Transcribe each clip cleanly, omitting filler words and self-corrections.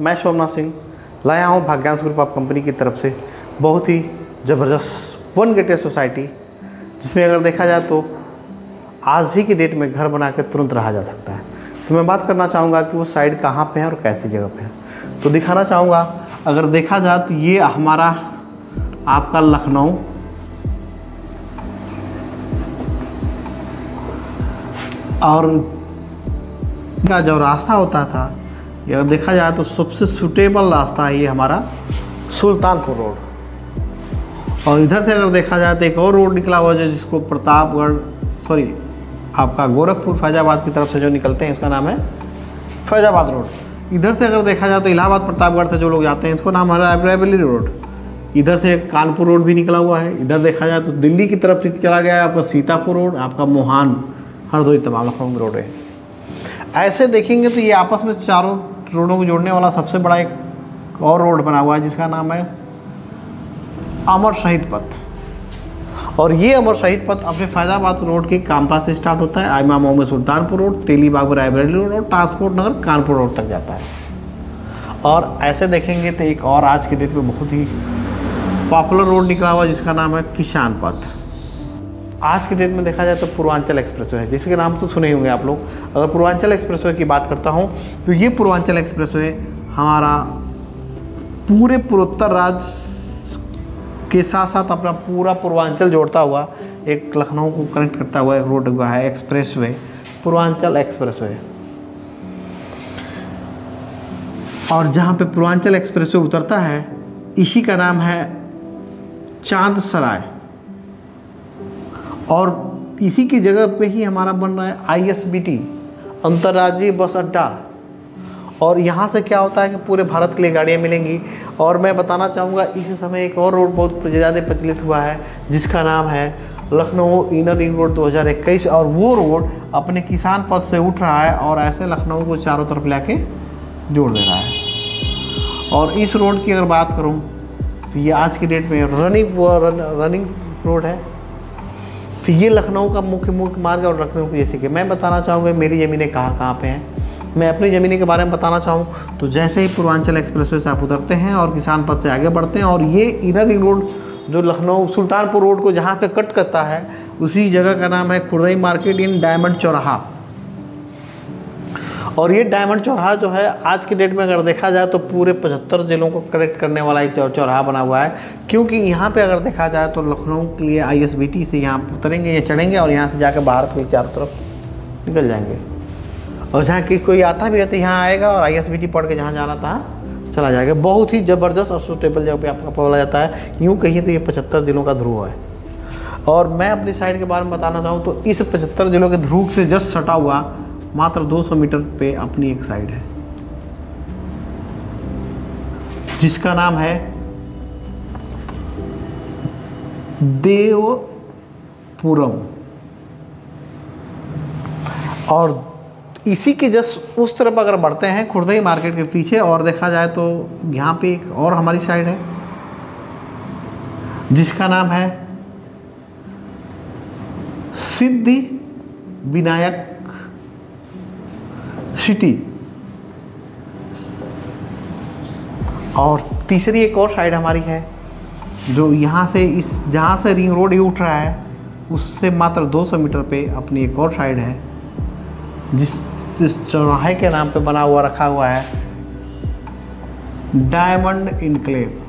मैं सोमनाथ सिंह लाया हूँ भाग्यांश ग्रुप ऑफ कंपनी की तरफ से बहुत ही ज़बरदस्त वन गेटेड सोसाइटी, जिसमें अगर देखा जाए तो आज ही की डेट में घर बना के तुरंत रहा जा सकता है। तो मैं बात करना चाहूँगा कि वो साइड कहाँ पे है और कैसी जगह पे है। तो दिखाना चाहूँगा, अगर देखा जाए तो ये हमारा आपका लखनऊ और का जो रास्ता होता था, ये अगर देखा जाए तो सबसे सूटेबल रास्ता है ये हमारा सुल्तानपुर रोड। और इधर से अगर देखा जाए तो एक और रोड निकला हुआ है जिसको आपका गोरखपुर फैजाबाद की तरफ से जो निकलते हैं, इसका नाम है फैजाबाद रोड। इधर से अगर देखा जाए तो इलाहाबाद प्रतापगढ़ से जो लोग जाते हैं, इसको नाम है रायबरेली रोड। इधर से कानपुर रोड भी निकला हुआ है। इधर देखा जाए तो दिल्ली की तरफ से चला गया है आपका सीतापुर रोड, आपका मोहान हरदोई तमाम लखनऊ रोड है। ऐसे देखेंगे तो ये आपस में चारों रोडों को जोड़ने वाला सबसे बड़ा एक और रोड बना हुआ है जिसका नाम है अमर शहीद पथ। और ये अमर शहीद पथ अपने फैजाबाद रोड के कामता से स्टार्ट होता है, इमाम मोहम्मद सुल्तानपुर रोड, तेलीबाग रायबरेली रोड और ट्रांसपोर्ट नगर कानपुर रोड तक जाता है। और ऐसे देखेंगे तो एक और आज की डेट में बहुत ही पॉपुलर रोड निकला हुआ जिसका नाम है किसान पथ। आज की डेट में देखा जाए तो पूर्वांचल एक्सप्रेसवे है, जिसके नाम तो सुने ही होंगे आप लोग। अगर पूर्वांचल एक्सप्रेसवे की बात करता हूँ तो ये पूर्वांचल एक्सप्रेसवे हमारा पूरे पूर्वोत्तर राज्य के साथ साथ अपना पूरा पूर्वांचल जोड़ता हुआ एक लखनऊ को कनेक्ट करता हुआ एक रोड हुआ है एक्सप्रेसवे, पूर्वांचल एक्सप्रेसवे। और जहाँ पे पूर्वांचल एक्सप्रेसवे उतरता है, इसी का नाम है चांद सराय। और इसी की जगह पे ही हमारा बन रहा है ISBT, अंतर्राज्यीय बस अड्डा। और यहाँ से क्या होता है कि पूरे भारत के लिए गाड़ियाँ मिलेंगी। और मैं बताना चाहूँगा इस समय एक और रोड बहुत ज़्यादा प्रचलित हुआ है जिसका नाम है लखनऊ इनर रिंग रोड 2021। और वो रोड अपने किसान पथ से उठ रहा है और ऐसे लखनऊ को चारों तरफ लाके जोड़ दे रहा है। और इस रोड की अगर बात करूँ तो ये आज की डेट में रनिंग रोड है। तो ये लखनऊ का मुख्य मार्ग और लखनऊ की जैसे कि मैं बताना चाहूँगा मेरी ज़मीनें कहाँ पे हैं। मैं अपनी ज़मीनें के बारे में बताना चाहूँ तो जैसे ही पूर्वांचल एक्सप्रेसवे से आप उतरते हैं और किसान पथ से आगे बढ़ते हैं, और ये इनर रिंग रोड जो लखनऊ सुल्तानपुर रोड को जहाँ पे कट करता है, उसी जगह का नाम है खुर्दई मार्केट इन डायमंड चौराहा। और ये डायमंड चौराहा जो है आज की डेट में अगर देखा जाए तो पूरे 75 जिलों को कनेक्ट करने वाला एक चौराहा बना हुआ है। क्योंकि यहाँ पे अगर देखा जाए तो लखनऊ के लिए ISBT से यहाँ उतरेंगे या चढ़ेंगे और यहाँ से जाकर भारत के चारों तरफ निकल जाएंगे। और जहाँ कि कोई आता भी है तो यहाँ आएगा और ISBT पढ़ के जहाँ जाना था चला जाएगा। बहुत ही ज़बरदस्त और सूटेबल जगह पे आपका बोला जाता है। यूँ कहिए तो ये 75 जिलों का ध्रुव है। और मैं अपनी साइड के बारे में बताना चाहूँ तो इस 75 जिलों के ध्रुव से जस्ट सटा हुआ मात्र 200 मीटर पे अपनी एक साइड है जिसका नाम है देवपुरम। और इसी के जस्ट उस तरफ अगर बढ़ते हैं खुर्दई मार्केट के पीछे और देखा जाए तो यहाँ पे एक और हमारी साइड है जिसका नाम है सिद्धि विनायक सिटी। और तीसरी एक और साइड हमारी है जो यहाँ से जहाँ से रिंग रोड उठ रहा है उससे मात्र 200 मीटर पे अपनी एक और साइड है जिस चौराहे के नाम पे बना हुआ रखा हुआ है डायमंड इनक्लेव।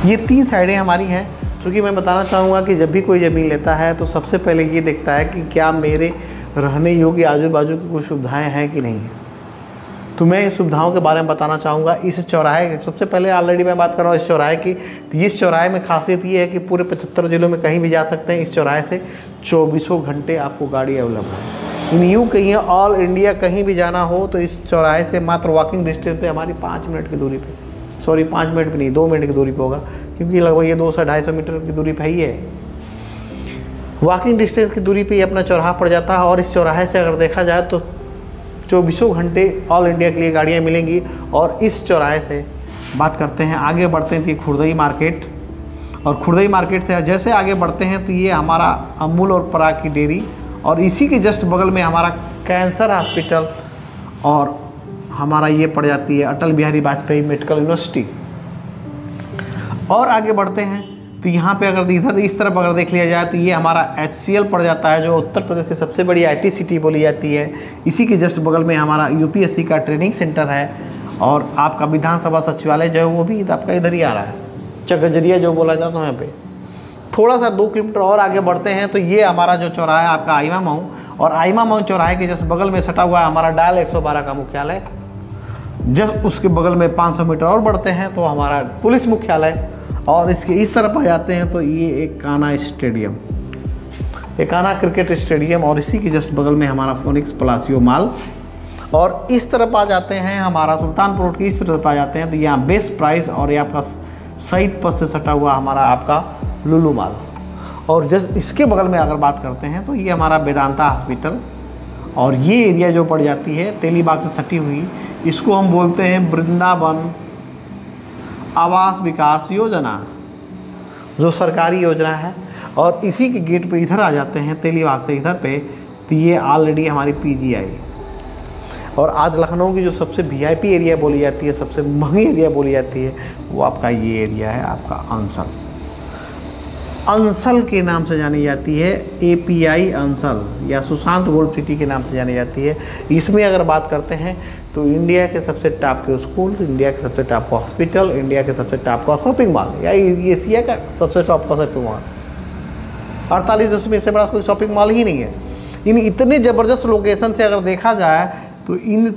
ये 3 साइडें हमारी हैं। चूँकि मैं बताना चाहूँगा कि जब भी कोई ज़मीन लेता है तो सबसे पहले ये देखता है कि क्या मेरे रहने योग्य आजू बाजू की कुछ सुविधाएं हैं कि नहीं। तो मैं इस सुविधाओं के बारे में बताना चाहूँगा। इस चौराहे सबसे पहले ऑलरेडी मैं बात कर रहा हूँ इस चौराहे की। तो इस चौराहे में खासियत ये है कि पूरे 75 जिलों में कहीं भी जा सकते हैं। इस चौराहे से 24 घंटे आपको गाड़ी अवेलेबल है। यूँ कहीं ऑल इंडिया कहीं भी जाना हो तो इस चौराहे से मात्र वॉकिंग डिस्टेंस पे हमारी 5 मिनट की दूरी पे, 5 मिनट भी नहीं 2 मिनट की दूरी पे होगा, क्योंकि लगभग ये 200-250 मीटर की दूरी पे ही है। वॉकिंग डिस्टेंस की दूरी पे ही अपना चौराहा पड़ जाता है। और इस चौराहे से अगर देखा जाए तो 24 घंटे ऑल इंडिया के लिए गाड़ियाँ मिलेंगी। और इस चौराहे से बात करते हैं, आगे बढ़ते हैं तो खुर्दई मार्केट। और खुर्दई मार्केट से जैसे आगे बढ़ते हैं तो ये हमारा अमूल और पराग की डेयरी और इसी के जस्ट बगल में हमारा कैंसर हॉस्पिटल और हमारा ये पड़ जाती है अटल बिहारी वाजपेयी मेडिकल यूनिवर्सिटी। और आगे बढ़ते हैं तो यहाँ पे अगर इधर इस तरफ अगर देख लिया जाए तो ये हमारा HCL पड़ जाता है, जो उत्तर प्रदेश की सबसे बड़ी IT सिटी बोली जाती है। इसी के जस्ट बगल में हमारा UPSC का ट्रेनिंग सेंटर है और आपका विधानसभा सचिवालय जो है वो भी आपका इधर ही आ रहा है, चकजरिया जो बोला जाता है यहाँ पे। थोड़ा सा 2 किलोमीटर और आगे बढ़ते हैं तो ये हमारा जो चौराहा है आपका आइमा मऊ, और आइमा मऊ चौराहे के जस्ट बगल में सटा हुआ है हमारा डायल 112 का मुख्यालय। जस्ट उसके बगल में 500 मीटर और बढ़ते हैं तो हमारा पुलिस मुख्यालय, और इसके इस तरफ आ जाते हैं तो ये एक कान्हा स्टेडियम, एक कान्हा क्रिकेट स्टेडियम, और इसी के जस्ट बगल में हमारा फोनिक्स पलासियो मॉल। और इस तरफ आ जाते हैं हमारा सुल्तानपुर रोड की इस तरफ आ जाते हैं तो यहाँ बेस्ट प्राइस और ये आपका शहीद पथ से सटा हुआ हमारा आपका लुलु मॉल। और जस्ट इसके बगल में अगर बात करते हैं तो ये हमारा वेदांता हॉस्पिटल, और ये एरिया जो पड़ जाती है तेलीबाग से सटी हुई, इसको हम बोलते हैं वृंदावन आवास विकास योजना, जो सरकारी योजना है। और इसी के गेट पे इधर आ जाते हैं तेलीबाग से इधर पे तो ये ऑलरेडी हमारी PGI। और आज लखनऊ की जो सबसे VIP एरिया बोली जाती है, सबसे महंगी एरिया बोली जाती है, वो आपका ये एरिया है आपका अंसल। अंसल के नाम से जानी जाती है, API अंसल या सुशांत गोल्ड सिटी के नाम से जानी जाती है। इसमें अगर बात करते हैं तो इंडिया के सबसे टॉप के स्कूल, इंडिया के सबसे टॉप का हॉस्पिटल, इंडिया के सबसे टॉप का शॉपिंग मॉल या एशिया का सबसे टॉप का शॉपिंग मॉल, 48 में इससे बड़ा कोई शॉपिंग मॉल ही नहीं है। इन इतने ज़बरदस्त लोकेशन से अगर देखा जाए तो इन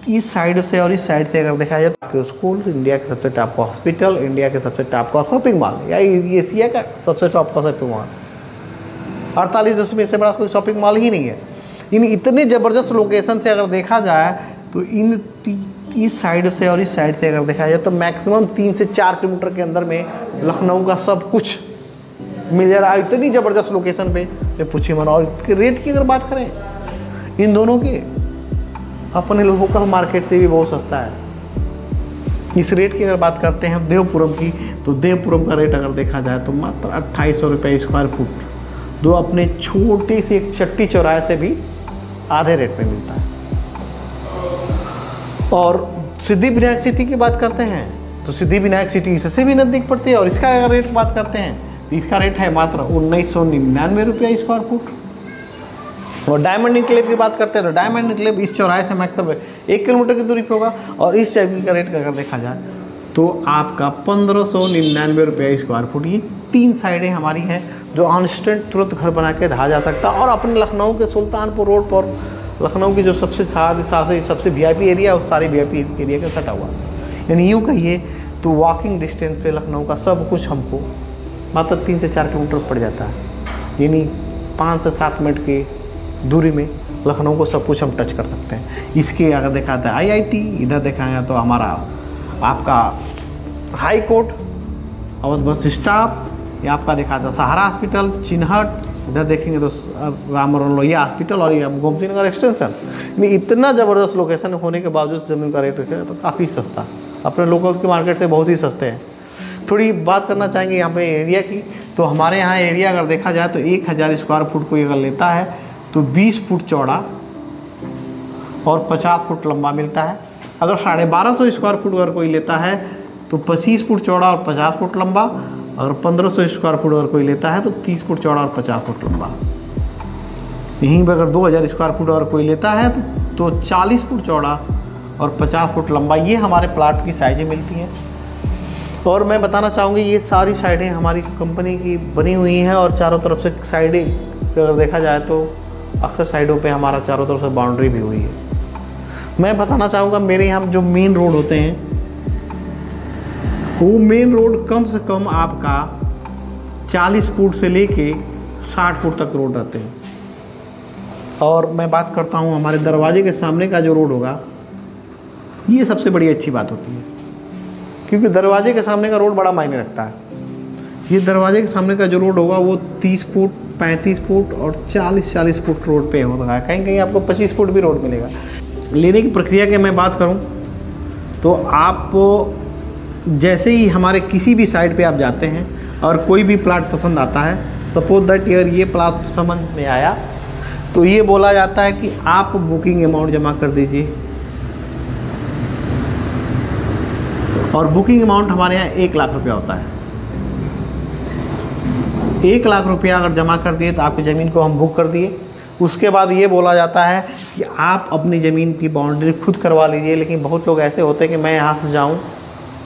इस साइड से और इस साइड से अगर देखा जाए तो स्कूल, इंडिया के सबसे टॉप का हॉस्पिटल, इंडिया के सबसे टॉप का शॉपिंग मॉल या एशिया का सबसे टॉप का शॉपिंग मॉल, 48 में इससे बड़ा कोई शॉपिंग मॉल ही नहीं है। इन इतने ज़बरदस्त लोकेशन से अगर देखा जाए तो इन इस साइड से और इस साइड से अगर देखा जाए तो मैक्सिमम 3 से 4 किलोमीटर के अंदर में लखनऊ का सब कुछ मिल जा रहा है। इतनी ज़बरदस्त लोकेशन पे जो पूछिए मन। और रेट की अगर बात करें इन दोनों के, अपने लोकल मार्केट से भी बहुत सस्ता है। इस रेट की अगर बात करते हैं देवपुरम की, तो देवपुरम का रेट अगर देखा जाए तो मात्र 2800 रुपये स्क्वायर फुट, जो अपने छोटे से एक चट्टी चौराहे से भी आधे रेट में मिलता है। और सिद्धिविनायक सिटी की बात करते हैं तो सिद्धिविनायक सिटी इससे भी नज़दीक पड़ती है, और इसका अगर रेट बात करते हैं तो इसका रेट है मात्र 1999 रुपये स्क्वायर फुट। और डायमंड इनक्लेव की बात करते हैं तो डायमंड इनक्लेव इस चौराहे से मैक्सिमम 1 किलोमीटर की दूरी पर होगा, और इस जगह का रेट अगर देखा जाए तो आपका 1599 रुपये स्क्वायर फुट। ये 3 साइडें हमारी हैं जो इंस्टेंट तुरंत घर बना के रहा जा सकता है। और अपने लखनऊ के सुल्तानपुर रोड पर लखनऊ की जो सबसे सबसे VIP एरिया है उस सारी VIP एरिया का सटा हुआ, यानी यूँ कहिए तो वॉकिंग डिस्टेंस पे लखनऊ का सब कुछ हमको मात्र 3 से 4 किलोमीटर पड़ जाता है, यानी 5 से 7 मिनट की दूरी में लखनऊ को सब कुछ हम टच कर सकते हैं। इसके अगर देखा जाता है IIT, इधर देखा गया तो हमारा आपका high court, Awadh bus stop, ये आपका देखा था सहारा हॉस्पिटल, चिन्हट, इधर देखेंगे तो राम मनोहर लोहिया हॉस्पिटल, और ये गोमती नगर एक्सटेंशन। यानी इतना ज़बरदस्त लोकेशन होने के बावजूद ज़मीन का रेट है तो काफ़ी सस्ता, अपने लोकल के मार्केट से बहुत ही सस्ते हैं। थोड़ी बात करना चाहेंगे यहाँ पे एरिया की, तो हमारे यहाँ एरिया अगर देखा जाए तो 1000 स्क्वायर फुट कोई अगर लेता है तो 20 फुट चौड़ा और 50 फुट लंबा मिलता है। अगर 1250 स्क्वायर फुट अगर कोई लेता है तो 25 फुट चौड़ा और 50 फुट लंबा, और 1500 स्क्वायर फुट अगर कोई लेता है तो 30 फुट चौड़ा और 50 फुट लंबा। यहीं पर अगर 2000 स्क्वायर फुट अगर कोई लेता है तो 40 फुट चौड़ा और 50 फुट लंबा, ये हमारे प्लाट की साइज़ें मिलती हैं। और मैं बताना चाहूँगी ये सारी साइडें हमारी कंपनी की बनी हुई हैं, और चारों तरफ से साइडें अगर देखा जाए तो अक्सर साइडों पे हमारा चारों तरफ से बाउंड्री भी हुई है। मैं बताना चाहूँगा मेरे यहाँ जो मेन रोड होते हैं वो मेन रोड कम से कम आपका 40 फुट से लेके 60 फुट तक रोड रहते हैं। और मैं बात करता हूँ हमारे दरवाजे के सामने का जो रोड होगा, ये सबसे बड़ी अच्छी बात होती है, क्योंकि दरवाजे के सामने का रोड बड़ा मायने रखता है। ये दरवाजे के सामने का जो रोड होगा वो 30 फुट, 35 फुट और 40 फुट रोड पे होगा। कहीं कहीं आपको 25 फुट भी रोड मिलेगा। लेने की प्रक्रिया की मैं बात करूं तो आप जैसे ही हमारे किसी भी साइड पे आप जाते हैं और कोई भी प्लाट पसंद आता है, सपोज दैट ईयर ये प्लाट समझ में आया तो ये बोला जाता है कि आप बुकिंग अमाउंट जमा कर दीजिए, और बुकिंग अमाउंट हमारे यहाँ 1 लाख रुपया होता है। 1 लाख रुपया अगर जमा कर दिए तो आपकी ज़मीन को हम बुक कर दिए। उसके बाद ये बोला जाता है कि आप अपनी ज़मीन की बाउंड्री खुद करवा लीजिए। लेकिन बहुत लोग ऐसे होते हैं कि मैं यहाँ से जाऊँ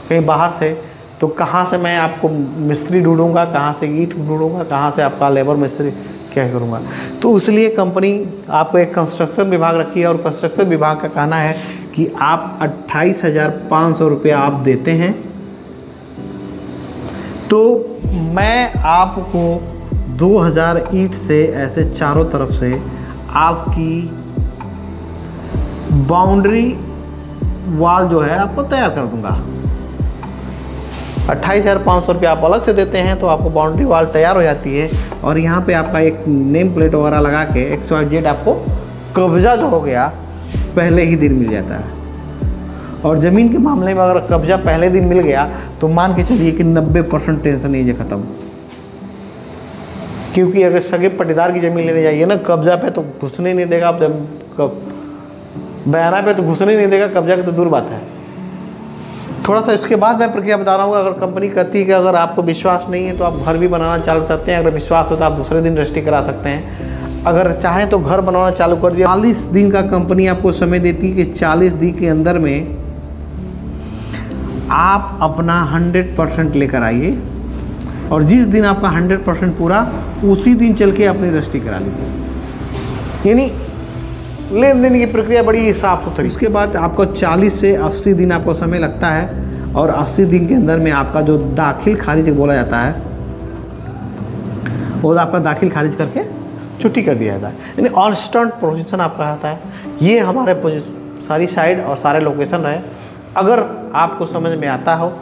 कहीं बाहर से, तो कहाँ से मैं आपको मिस्त्री ढूंढूंगा, कहाँ से ईंट ढूंढूंगा, कहाँ से आपका लेबर मिस्त्री क्या करूँगा। तो इसलिए कंपनी आपको एक कंस्ट्रक्शन विभाग रखी है, और कंस्ट्रक्शन विभाग का कहना है कि आप 28,500 रुपया आप देते हैं तो मैं आपको 2000 ईंट से ऐसे चारों तरफ से आपकी बाउंड्री वॉल जो है आपको तैयार कर दूंगा। 28,500 रुपया आप अलग से देते हैं तो आपको बाउंड्री वॉल तैयार हो जाती है, और यहाँ पे आपका एक नेम प्लेट वगैरह लगा के XYZ आपको कब्जा जो हो गया पहले ही दिन मिल जाता है। और ज़मीन के मामले में अगर कब्जा पहले दिन मिल गया तो मान के चलिए कि 90% टेंशन ये ख़त्म। क्योंकि अगर सगे पट्टेदार की ज़मीन लेने जाइए ना, कब्जा पे तो घुसने नहीं देगा, बयाना पे तो घुसने नहीं देगा, कब्जा की तो दूर बात है। थोड़ा सा इसके बाद मैं प्रक्रिया बता रहा हूँ। अगर कंपनी कहती है कि अगर आपको विश्वास नहीं है तो आप घर भी बनाना चालू करते हैं, अगर विश्वास हो तो आप दूसरे दिन रजिस्ट्री करा सकते हैं। अगर चाहें तो घर बनाना चालू कर दिया। 40 दिन का कंपनी आपको समय देती है कि 40 दिन के अंदर में आप अपना 100% लेकर आइए, और जिस दिन आपका 100% पूरा उसी दिन चल के अपनी रजिस्ट्री करा लीजिए। यानी लेन देन की प्रक्रिया बड़ी साफ सुथरी। उसके बाद आपको 40 से 80 दिन आपको समय लगता है, और 80 दिन के अंदर में आपका जो दाखिल खारिज बोला जाता है वो आपका दाखिल खारिज करके छुट्टी कर दिया जाता है। यानी ऑनस्टेंट पोजीशन आपका आता है। ये हमारे सारी साइड और सारे लोकेशन है। अगर आपको समझ में आता हो,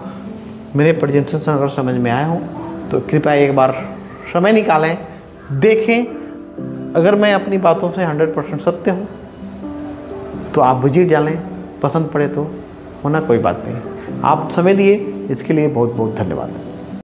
मेरे प्रेजेंटेशन अगर समझ में आए हो तो कृपया एक बार समय निकालें, देखें। अगर मैं अपनी बातों से 100% सत्य हूँ तो आप विजिट डालें, पसंद पड़े तो, वरना कोई बात नहीं। आप समय दिए इसके लिए बहुत बहुत धन्यवाद।